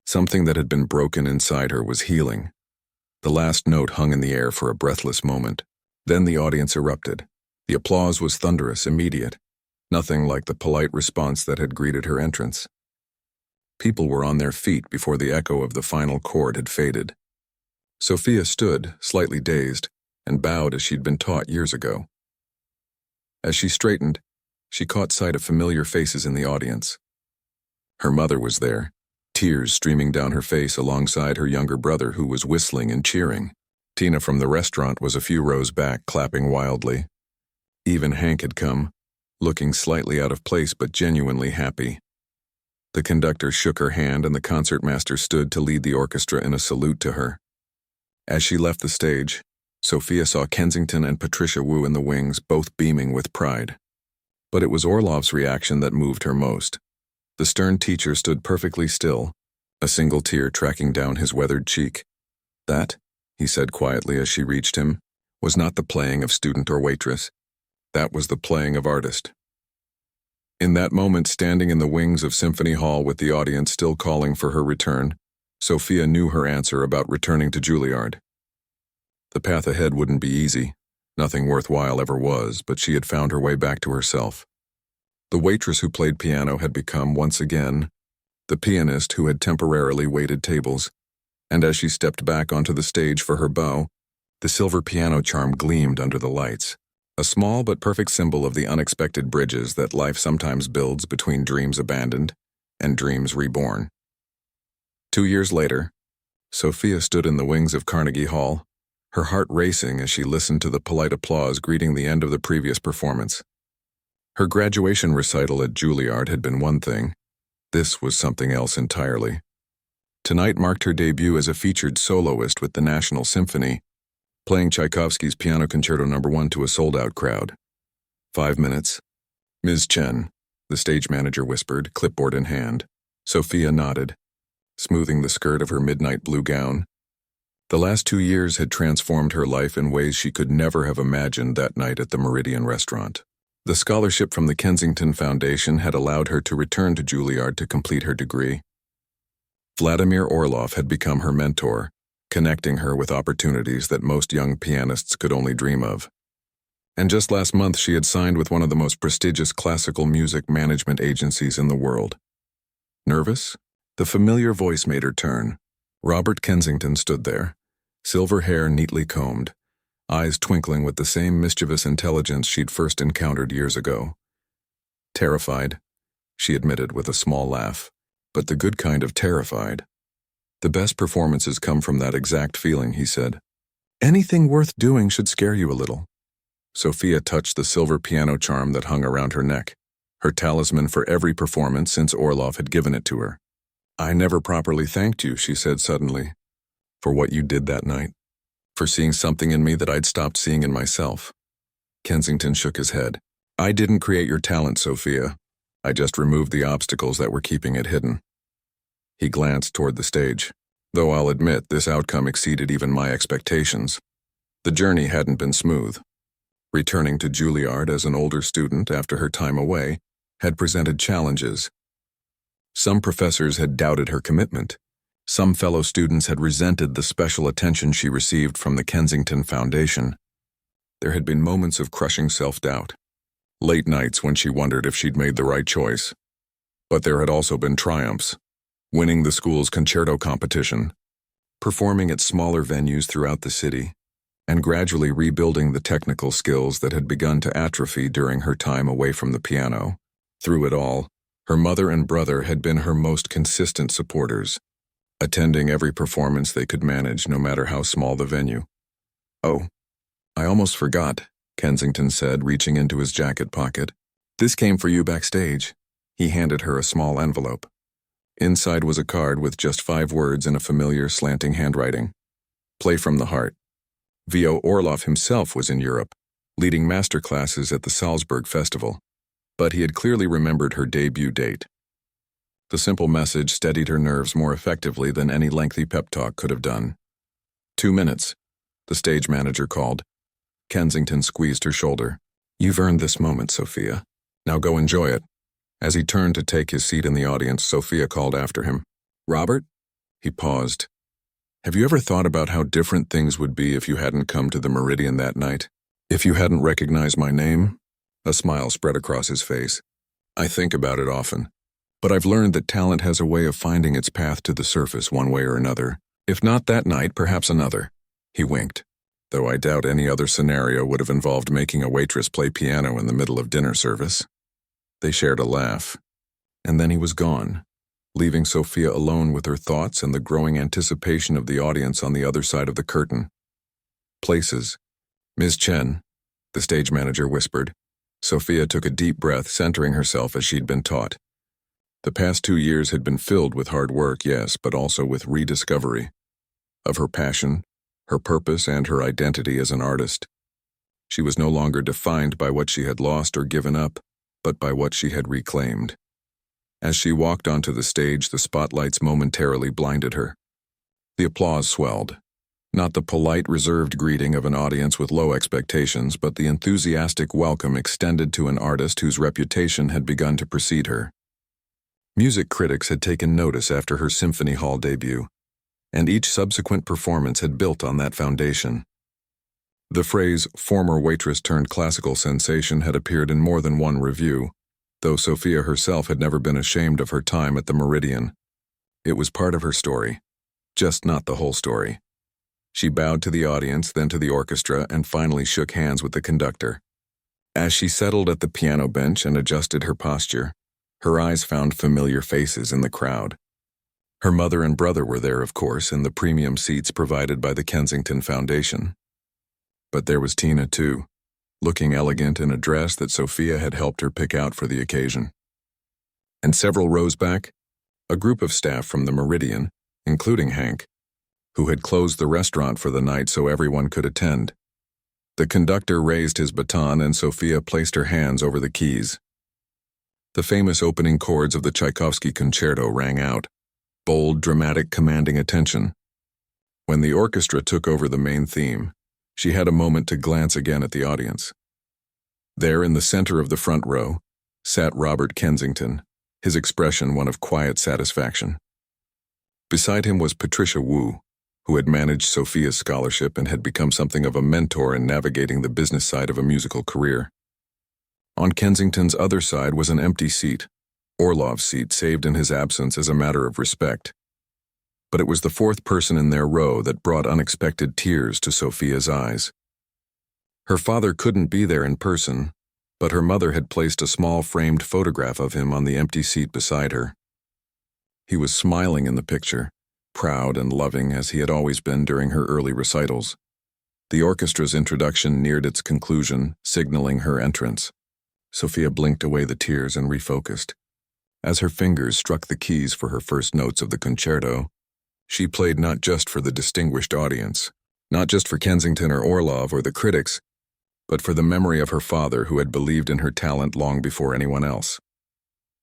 Something that had been broken inside her was healing. The last note hung in the air for a breathless moment. Then the audience erupted. The applause was thunderous, immediate, nothing like the polite response that had greeted her entrance. People were on their feet before the echo of the final chord had faded. Sophia stood, slightly dazed, and bowed as she'd been taught years ago. As she straightened, she caught sight of familiar faces in the audience. Her mother was there, tears streaming down her face alongside her younger brother who was whistling and cheering. Tina from the restaurant was a few rows back, clapping wildly. Even Hank had come, looking slightly out of place but genuinely happy. The conductor shook her hand and the concertmaster stood to lead the orchestra in a salute to her. As she left the stage, Sophia saw Kensington and Patricia Wu in the wings, both beaming with pride. But it was Orlov's reaction that moved her most. The stern teacher stood perfectly still, a single tear tracking down his weathered cheek. That, he said quietly as she reached him, was not the playing of student or waitress. That was the playing of artist. In that moment, standing in the wings of Symphony Hall with the audience still calling for her return, Sophia knew her answer about returning to Juilliard. The path ahead wouldn't be easy. Nothing worthwhile ever was, but she had found her way back to herself. The waitress who played piano had become, once again, the pianist who had temporarily waited tables. And as she stepped back onto the stage for her bow, the silver piano charm gleamed under the lights, a small but perfect symbol of the unexpected bridges that life sometimes builds between dreams abandoned and dreams reborn. 2 years later, Sophia stood in the wings of Carnegie Hall, her heart racing as she listened to the polite applause greeting the end of the previous performance. Her graduation recital at Juilliard had been one thing. This was something else entirely. Tonight marked her debut as a featured soloist with the National Symphony, playing Tchaikovsky's Piano Concerto No. 1 to a sold-out crowd. 5 minutes. Ms. Chen, the stage manager whispered, clipboard in hand. Sophia nodded, smoothing the skirt of her midnight blue gown. The last 2 years had transformed her life in ways she could never have imagined that night at the Meridian restaurant. The scholarship from the Kensington Foundation had allowed her to return to Juilliard to complete her degree. Vladimir Orlov had become her mentor, connecting her with opportunities that most young pianists could only dream of. And just last month she had signed with one of the most prestigious classical music management agencies in the world. Nervous? The familiar voice made her turn. Robert Kensington stood there, silver hair neatly combed, eyes twinkling with the same mischievous intelligence she'd first encountered years ago. Terrified, she admitted with a small laugh, but the good kind of terrified. The best performances come from that exact feeling, he said. Anything worth doing should scare you a little. Sophia touched the silver piano charm that hung around her neck, her talisman for every performance since Orlov had given it to her. I never properly thanked you, she said suddenly, for what you did that night, for seeing something in me that I'd stopped seeing in myself. Kensington shook his head. I didn't create your talent, Sophia. I just removed the obstacles that were keeping it hidden." He glanced toward the stage. Though I'll admit this outcome exceeded even my expectations. The journey hadn't been smooth. Returning to Juilliard as an older student after her time away had presented challenges. Some professors had doubted her commitment. Some fellow students had resented the special attention she received from the Kensington Foundation. There had been moments of crushing self-doubt. Late nights when she wondered if she'd made the right choice. But there had also been triumphs. Winning the school's concerto competition, performing at smaller venues throughout the city, and gradually rebuilding the technical skills that had begun to atrophy during her time away from the piano. Through it all, her mother and brother had been her most consistent supporters, attending every performance they could manage, no matter how small the venue. "Oh, I almost forgot," Kensington said, reaching into his jacket pocket. "This came for you backstage." He handed her a small envelope. Inside was a card with just 5 words in a familiar slanting handwriting. "Play from the heart." V.O. Orloff himself was in Europe, leading master classes at the Salzburg Festival, but he had clearly remembered her debut date. The simple message steadied her nerves more effectively than any lengthy pep talk could have done. 2 minutes, the stage manager called. Kensington squeezed her shoulder. "You've earned this moment, Sophia. Now go enjoy it." As he turned to take his seat in the audience, Sophia called after him. "Robert?" He paused. "Have you ever thought about how different things would be if you hadn't come to the Meridian that night? If you hadn't recognized my name?" A smile spread across his face. "I think about it often. But I've learned that talent has a way of finding its path to the surface one way or another. If not that night, perhaps another." He winked, though I doubt any other scenario would have involved making a waitress play piano in the middle of dinner service. They shared a laugh, and then he was gone, leaving Sophia alone with her thoughts and the growing anticipation of the audience on the other side of the curtain. "Places. Ms. Chen," the stage manager whispered. Sophia took a deep breath, centering herself as she'd been taught. The past 2 years had been filled with hard work, yes, but also with rediscovery of her passion, her purpose, and her identity as an artist. She was no longer defined by what she had lost or given up, but by what she had reclaimed. As she walked onto the stage, the spotlights momentarily blinded her. The applause swelled. Not the polite, reserved greeting of an audience with low expectations, but the enthusiastic welcome extended to an artist whose reputation had begun to precede her. Music critics had taken notice after her Symphony Hall debut, and each subsequent performance had built on that foundation. The phrase, "former waitress turned classical sensation," had appeared in more than one review, though Sophia herself had never been ashamed of her time at the Meridian. It was part of her story, just not the whole story. She bowed to the audience, then to the orchestra, and finally shook hands with the conductor. As she settled at the piano bench and adjusted her posture, her eyes found familiar faces in the crowd. Her mother and brother were there, of course, in the premium seats provided by the Kensington Foundation. But there was Tina, too, looking elegant in a dress that Sophia had helped her pick out for the occasion. And several rows back, a group of staff from the Meridian, including Hank, who had closed the restaurant for the night so everyone could attend. The conductor raised his baton and Sophia placed her hands over the keys. The famous opening chords of the Tchaikovsky concerto rang out, bold, dramatic, commanding attention. When the orchestra took over the main theme, she had a moment to glance again at the audience. There in the center of the front row sat Robert Kensington, his expression one of quiet satisfaction. Beside him was Patricia Wu, who had managed Sophia's scholarship and had become something of a mentor in navigating the business side of a musical career. On Kensington's other side was an empty seat, Orlov's seat, saved in his absence as a matter of respect. But it was the fourth person in their row that brought unexpected tears to Sophia's eyes. Her father couldn't be there in person, but her mother had placed a small framed photograph of him on the empty seat beside her. He was smiling in the picture, proud and loving as he had always been during her early recitals. The orchestra's introduction neared its conclusion, signaling her entrance. Sophia blinked away the tears and refocused. As her fingers struck the keys for her first notes of the concerto, she played not just for the distinguished audience, not just for Kensington or Orlov or the critics, but for the memory of her father who had believed in her talent long before anyone else.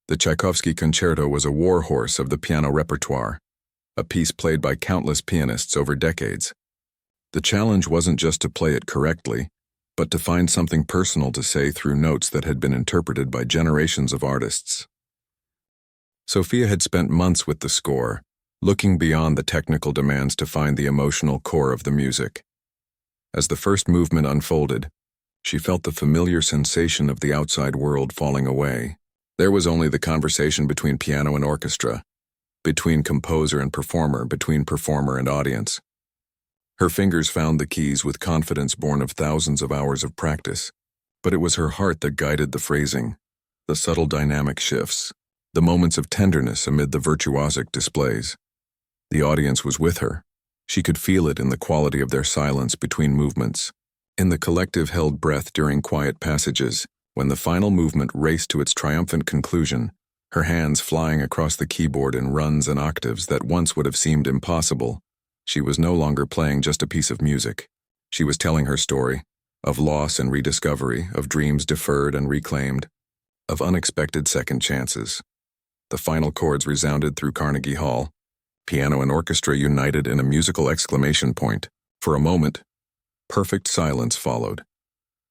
The Tchaikovsky concerto was a warhorse of the piano repertoire, a piece played by countless pianists over decades. The challenge wasn't just to play it correctly, but to find something personal to say through notes that had been interpreted by generations of artists. Sophia had spent months with the score, looking beyond the technical demands to find the emotional core of the music. As the first movement unfolded, she felt the familiar sensation of the outside world falling away. There was only the conversation between piano and orchestra, between composer and performer, between performer and audience. Her fingers found the keys with confidence born of thousands of hours of practice, but it was her heart that guided the phrasing, the subtle dynamic shifts, the moments of tenderness amid the virtuosic displays. The audience was with her. She could feel it in the quality of their silence between movements, in the collective held breath during quiet passages. When the final movement raced to its triumphant conclusion, her hands flying across the keyboard in runs and octaves that once would have seemed impossible, she was no longer playing just a piece of music. She was telling her story, of loss and rediscovery, of dreams deferred and reclaimed, of unexpected second chances. The final chords resounded through Carnegie Hall, piano and orchestra united in a musical exclamation point. For a moment, perfect silence followed.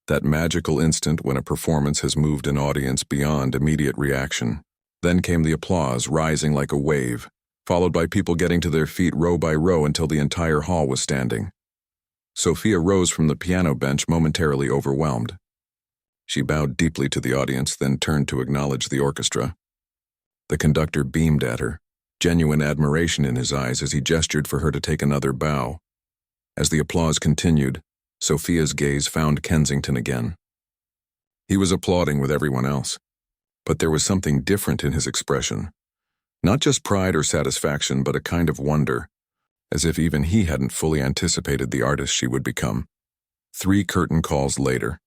That magical instant when a performance has moved an audience beyond immediate reaction. Then came the applause, rising like a wave, followed by people getting to their feet row by row until the entire hall was standing. Sophia rose from the piano bench momentarily overwhelmed. She bowed deeply to the audience, then turned to acknowledge the orchestra. The conductor beamed at her, genuine admiration in his eyes as he gestured for her to take another bow. As the applause continued, Sophia's gaze found Kensington again. He was applauding with everyone else, but there was something different in his expression. Not just pride or satisfaction, but a kind of wonder, as if even he hadn't fully anticipated the artist she would become. 3 curtain calls later,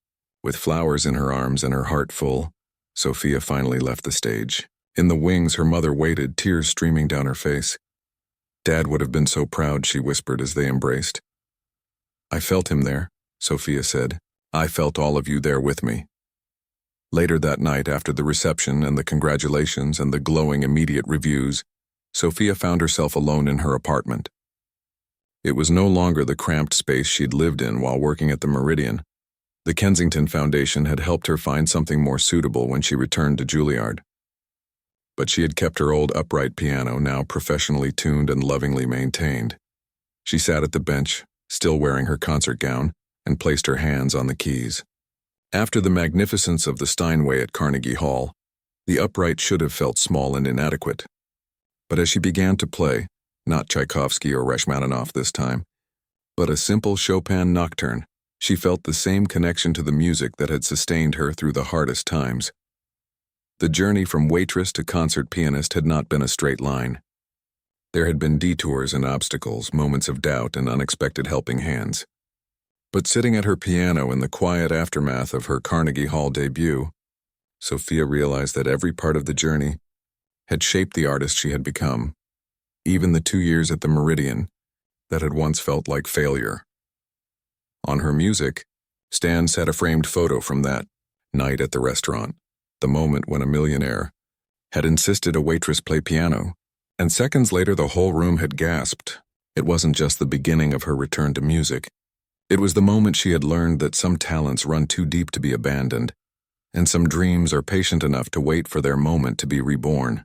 with flowers in her arms and her heart full, Sophia finally left the stage. In the wings, her mother waited, tears streaming down her face. "Dad would have been so proud," she whispered as they embraced. "I felt him there," Sophia said. "I felt all of you there with me." Later that night, after the reception and the congratulations and the glowing immediate reviews, Sophia found herself alone in her apartment. It was no longer the cramped space she'd lived in while working at the Meridian. The Kensington Foundation had helped her find something more suitable when she returned to Juilliard. But she had kept her old upright piano, now professionally tuned and lovingly maintained. She sat at the bench, still wearing her concert gown, and placed her hands on the keys. After the magnificence of the Steinway at Carnegie Hall, the upright should have felt small and inadequate. But as she began to play, not Tchaikovsky or Rachmaninoff this time, but a simple Chopin nocturne, she felt the same connection to the music that had sustained her through the hardest times. The journey from waitress to concert pianist had not been a straight line. There had been detours and obstacles, moments of doubt and unexpected helping hands. But sitting at her piano in the quiet aftermath of her Carnegie Hall debut, Sophia realized that every part of the journey had shaped the artist she had become, even the 2 years at the Meridian that had once felt like failure. On her music, Stan set a framed photo from that night at the restaurant, the moment when a millionaire had insisted a waitress play piano, and seconds later the whole room had gasped. It wasn't just the beginning of her return to music. It was the moment she had learned that some talents run too deep to be abandoned, and some dreams are patient enough to wait for their moment to be reborn.